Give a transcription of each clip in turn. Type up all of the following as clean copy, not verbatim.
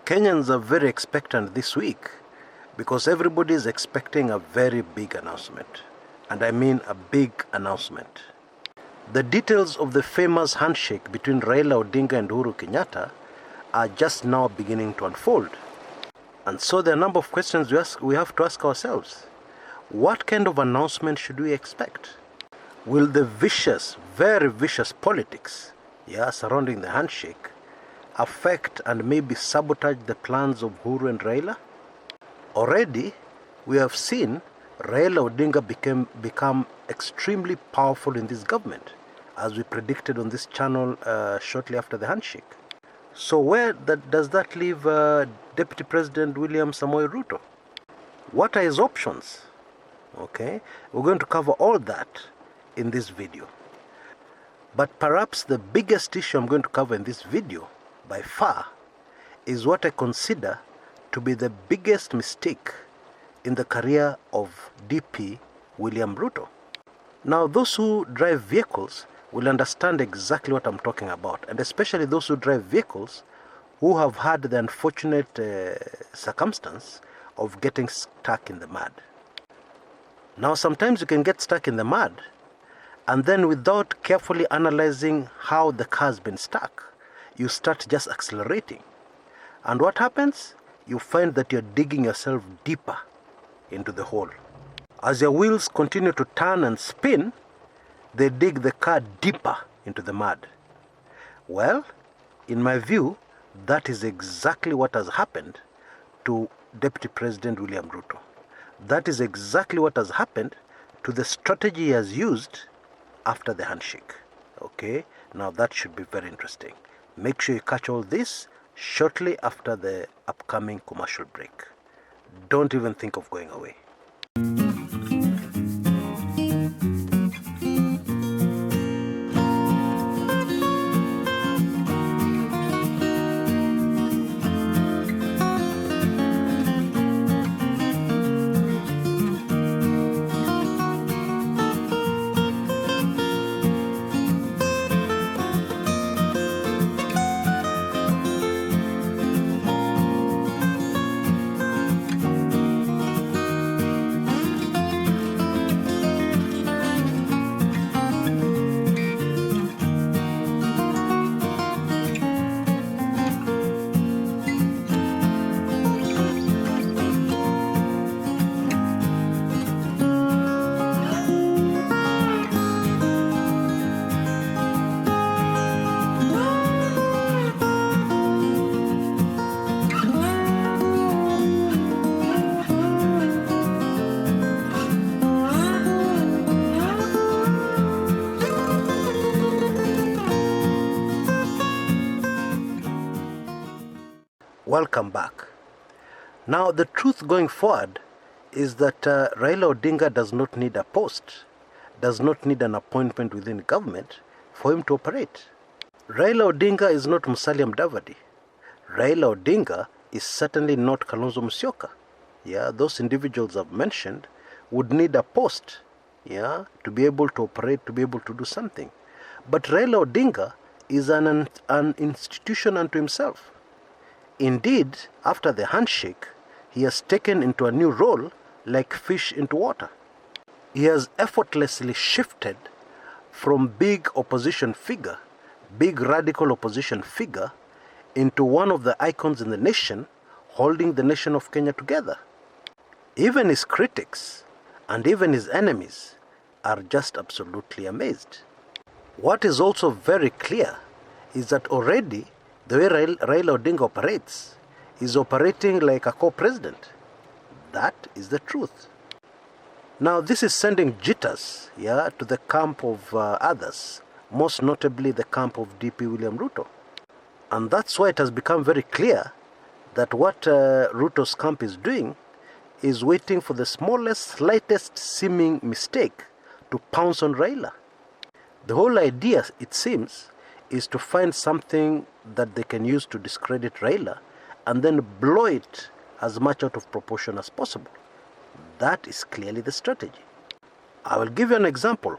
Kenyans are very expectant this week because everybody is expecting a very big announcement. And I mean a big announcement. The details of the famous handshake between Raila Odinga and Uhuru Kenyatta are just now beginning to unfold. And so there are a number of questions we have to ask ourselves. What kind of announcement should we expect? Will the vicious, very vicious politics surrounding the handshake affect and maybe sabotage the plans of Uhuru and Raila? Already, we have seen Raila Odinga become extremely powerful in this government, as we predicted on this channel shortly after the handshake. So where does that leave Deputy President William Samoei Ruto? What are his options? Okay, we're going to cover all that in this video. But perhaps the biggest issue I'm going to cover in this video, by far, is what I consider to be the biggest mistake in the career of DP William Ruto. Now, those who drive vehicles will understand exactly what I'm talking about, and especially those who drive vehicles who have had the unfortunate circumstance of getting stuck in the mud. Now, sometimes you can get stuck in the mud, and then without carefully analyzing how the car has been stuck, you start just accelerating. And what happens? You find that you're digging yourself deeper into the hole. As your wheels continue to turn and spin, they dig the car deeper into the mud. Well, in my view, that is exactly what has happened to Deputy President William Ruto. That is exactly what has happened to the strategy he has used after the handshake. Okay, now that should be very interesting. Make sure you catch all this shortly after the upcoming commercial break. Don't even think of going away. Welcome back. Now, the truth going forward is that Raila Odinga does not need a post, does not need an appointment within government for him to operate. Raila Odinga is not Musalia Mudavadi. Raila Odinga is certainly not Kalonzo Musyoka. Those individuals I've mentioned would need a post, to be able to operate, to be able to do something. But Raila Odinga is an institution unto himself. Indeed, after the handshake, he has taken into a new role like fish into water. He has effortlessly shifted from big opposition figure, big radical opposition figure, into one of the icons in the nation, holding the nation of Kenya together. Even his critics and even his enemies are just absolutely amazed. What is also very clear is that already the way Raila Odinga operates is operating like a co-president. That is the truth. Now, this is sending jitters to the camp of others, most notably the camp of DP William Ruto. And that's why it has become very clear that what Ruto's camp is doing is waiting for the smallest, slightest seeming mistake to pounce on Raila. The whole idea, it seems, is to find something that they can use to discredit Raila and then blow it as much out of proportion as possible. That is clearly the strategy. I will give you an example.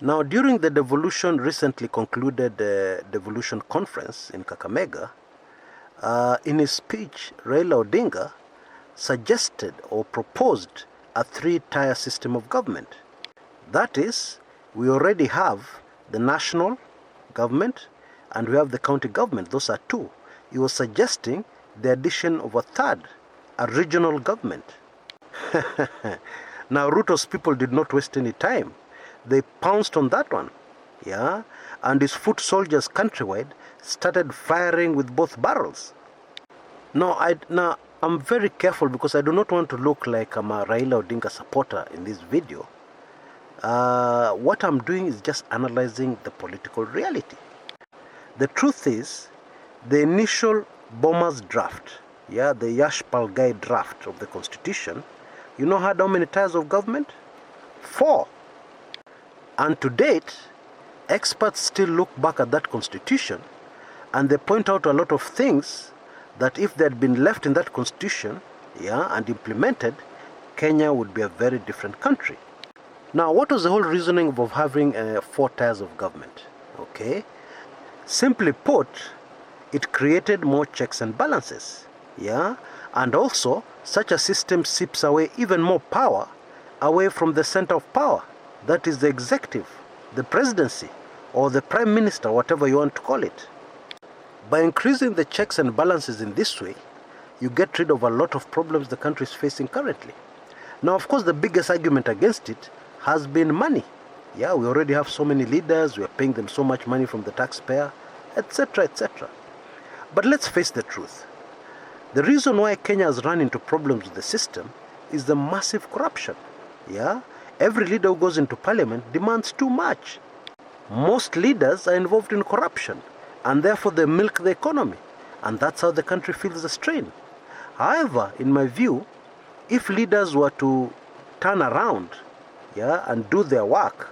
Now, during the recently concluded devolution conference in Kakamega, In his speech, Raila Odinga suggested or proposed a three-tier system of government. That is, we already have the national government and we have the county government. Those are two. He was suggesting the addition of a third, a regional government. Now, Ruto's people did not waste any time. They pounced on that one, yeah, and his foot soldiers countrywide started firing with both barrels. Now, I'm very careful because I do not want to look like I'm a Raila Odinga supporter in this video. What I'm doing is just analyzing the political reality. The truth is, the initial Boma's draft, yeah, the Yashpal Gai draft of the Constitution, you know had how many tiers of government? 4. And to date, experts still look back at that Constitution and they point out a lot of things that if they had been left in that Constitution, yeah, and implemented, Kenya would be a very different country. Now, what was the whole reasoning of having 4 tiers of government? Okay, simply put, it created more checks and balances, yeah, and also such a system sips away even more power away from the center of power, that is the executive, the presidency, or the prime minister, whatever you want to call it. By increasing the checks and balances in this way, you get rid of a lot of problems the country is facing currently. Now, of course, the biggest argument against it has been money. Yeah, we already have so many leaders, we are paying them so much money from the taxpayer, etc., etc. But let's face the truth. The reason why Kenya has run into problems with the system is the massive corruption. Yeah, every leader who goes into parliament demands too much. Most leaders are involved in corruption and therefore they milk the economy, and that's how the country feels the strain. However, in my view, if leaders were to turn around, yeah, and do their work,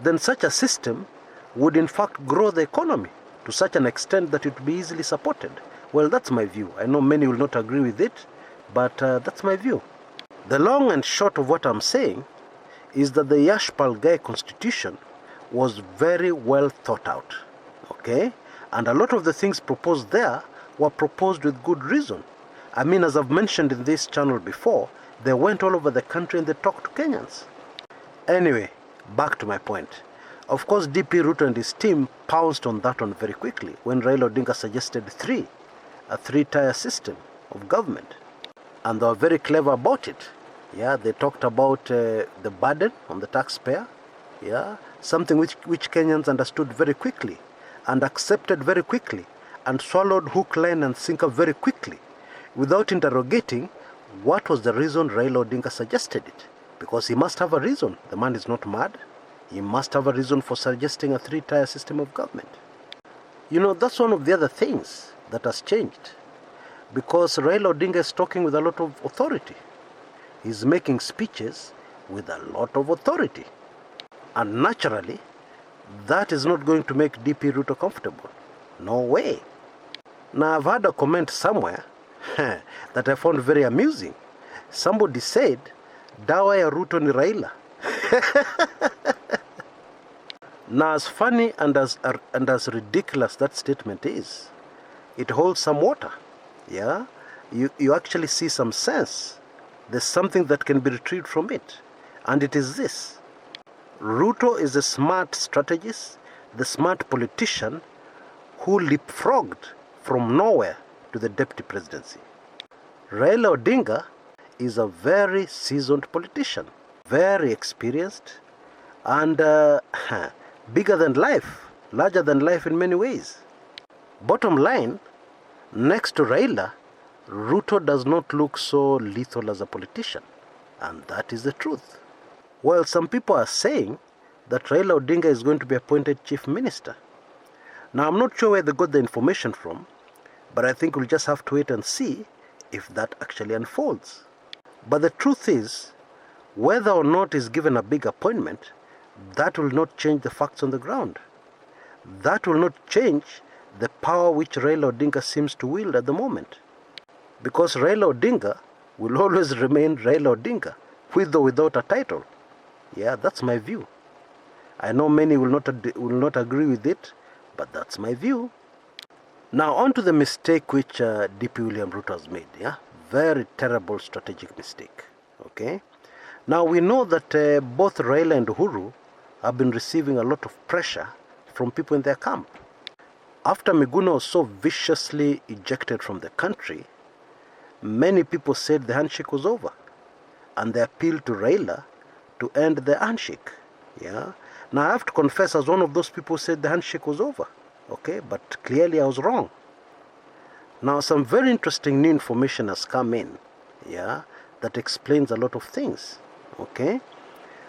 then such a system would in fact grow the economy to such an extent that it would be easily supported. Well, that's my view. I know many will not agree with it, but that's my view. The long and short of what I'm saying is that the Yashpal Gai Constitution was very well thought out, okay? And a lot of the things proposed there were proposed with good reason. I mean, as I've mentioned in this channel before, they went all over the country and they talked to Kenyans. Anyway, back to my point. Of course, DP Ruto and his team pounced on that one very quickly when Raila Odinga suggested a three-tier system of government. And they were very clever about it. Yeah, they talked about the burden on the taxpayer. Yeah, something which Kenyans understood very quickly and accepted very quickly and swallowed hook, line and sinker very quickly without interrogating what was the reason Raila Odinga suggested it. Because he must have a reason. The man is not mad. He must have a reason for suggesting a three-tier system of government. You know, that's one of the other things that has changed. Because Raila Odinga is talking with a lot of authority. He's making speeches with a lot of authority. And naturally, that is not going to make DP Ruto comfortable. No way. Now, I've had a comment somewhere that I found very amusing. Somebody said, dawa ya Ruto ni Raila. Now, as funny and as ridiculous that statement is, it holds some water. Yeah, you actually see some sense. There's something that can be retrieved from it, and it is this: Ruto is a smart strategist, the smart politician who leapfrogged from nowhere to the deputy presidency. Raila Odinga is a very seasoned politician, very experienced, and bigger than life, larger than life in many ways. Bottom line, next to Raila, Ruto does not look so lethal as a politician. And that is the truth. Well, some people are saying that Raila Odinga is going to be appointed chief minister. Now, I'm not sure where they got the information from, but I think we'll just have to wait and see if that actually unfolds. But the truth is, whether or not he's given a big appointment, that will not change the facts on the ground. That will not change the power which Raila Odinga seems to wield at the moment. Because Raila Odinga will always remain Raila Odinga, with or without a title. Yeah, that's my view. I know many will not agree with it, but that's my view. Now on to the mistake which DP William Ruto has made. Yeah, very terrible strategic mistake. Okay. Now we know that both Raila and Uhuru have been receiving a lot of pressure from people in their camp. After Miguna was so viciously ejected from the country, many people said the handshake was over, and they appealed to Raila to end the handshake. Yeah. Now I have to confess, as one of those people who said the handshake was over. Okay, but clearly I was wrong. Now some very interesting new information has come in, yeah, that explains a lot of things. Okay,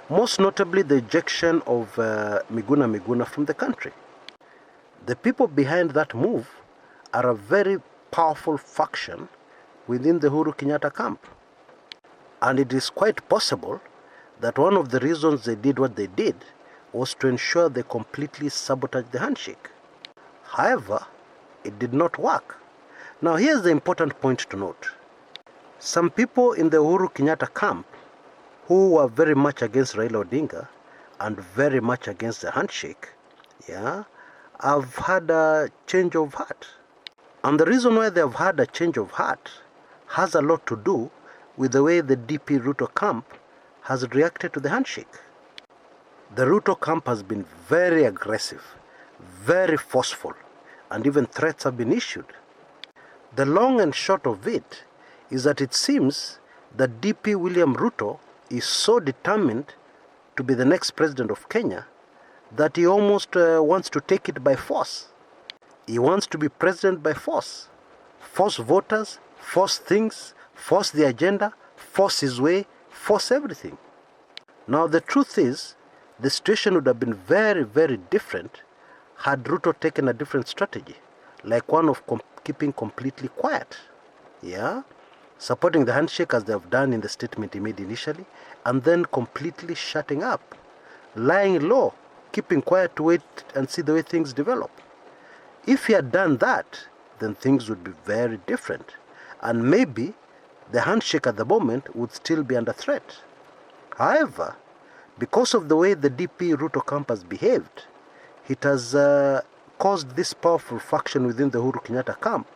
most notably the ejection of Miguna from the country. The people behind that move are a very powerful faction within the Uhuru Kenyatta camp, and it is quite possible that one of the reasons they did what they did was to ensure they completely sabotaged the handshake. However, it did not work. Now here's the important point to note. Some people in the Uhuru Kenyatta camp who were very much against Raila Odinga and very much against the handshake, yeah, have had a change of heart. And the reason why they have had a change of heart has a lot to do with the way the DP Ruto camp has reacted to the handshake. The Ruto camp has been very aggressive, very forceful, and even threats have been issued. The long and short of it is that it seems that DP William Ruto is so determined to be the next president of Kenya that he almost wants to take it by force. He wants to be president by force. Force voters, force things, force the agenda, force his way, force everything. Now the truth is, the situation would have been very, very different had Ruto taken a different strategy, like one of keeping completely quiet, yeah, supporting the handshake as they have done in the statement he made initially, and then completely shutting up, lying low, keeping quiet to wait and see the way things develop. If he had done that, then things would be very different, and maybe the handshake at the moment would still be under threat. However, because of the way the DP Ruto camp has behaved, it has caused this powerful faction within the Uhuru Kenyatta camp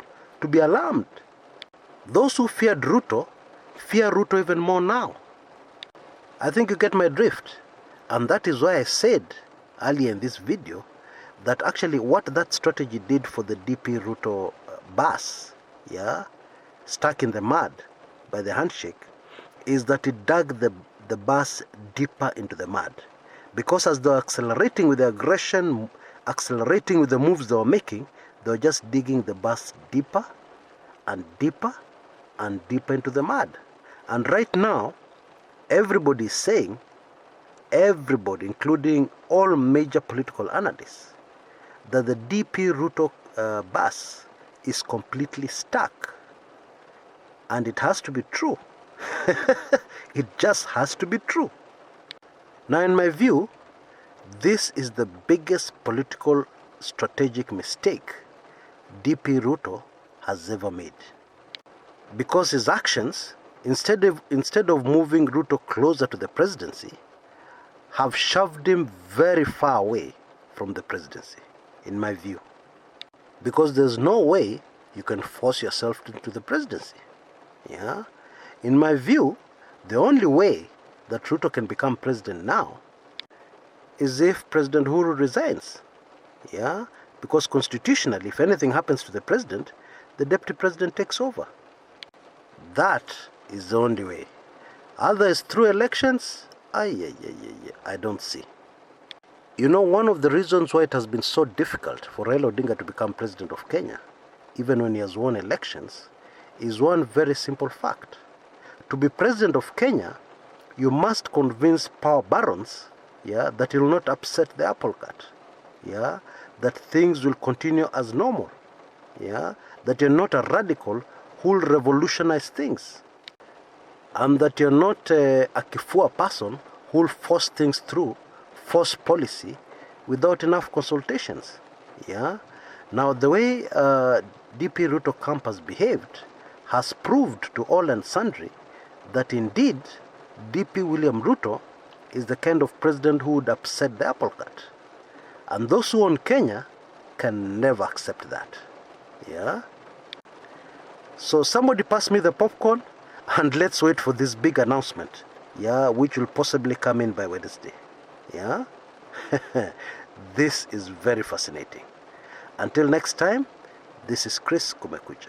to be alarmed. Those who feared Ruto fear Ruto even more now. I think you get my drift. And that is why I said earlier in this video that actually what that strategy did for the DP Ruto bus, yeah, stuck in the mud by the handshake, is that it dug the bus deeper into the mud. Because as they were accelerating with the aggression, accelerating with the moves they were making, they were just digging the bus deeper and deeper and deeper into the mud. And right now, everybody is saying, everybody, including all major political analysts, that the DP Ruto bus is completely stuck. And it has to be true. It just has to be true. Now, in my view, this is the biggest political strategic mistake DP Ruto has ever made. Because his actions, instead of moving Ruto closer to the presidency, have shoved him very far away from the presidency, in my view. Because there's no way you can force yourself into the presidency. Yeah? In my view, the only way that Ruto can become president now is if President Uhuru resigns. Yeah? Because constitutionally, if anything happens to the president, the deputy president takes over. That is the only way. Otherwise, through elections, I don't see. You know, one of the reasons why it has been so difficult for Raila Odinga to become president of Kenya, even when he has won elections, is one very simple fact. To be president of Kenya, you must convince power barons, yeah, that you will not upset the apple cart, yeah, that things will continue as normal, yeah, that you're not a radical who will revolutionize things, and that you're not a kifua person who will force things through, force policy without enough consultations, yeah. Now, the way DP Ruto camp has behaved has proved to all and sundry that indeed DP William Ruto is the kind of president who would upset the apple cart. And those who own Kenya can never accept that. Yeah. So somebody pass me the popcorn and let's wait for this big announcement. Yeah, which will possibly come in by Wednesday. Yeah. This is very fascinating. Until next time, this is Chris Kumekucha.